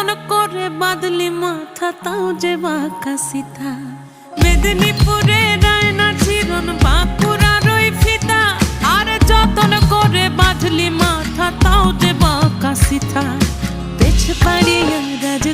যতন করে বাঁধলি মাথা তাও যে বাঁকা সিথা। মেদিনীপুরে রায়না চিরন বাঁকুড়ার ওই ফিতা, আর যতন করে বাঁধলি মাথা তাও যে বাঁকা সিথা। পেছ পাড়িয়া রাজ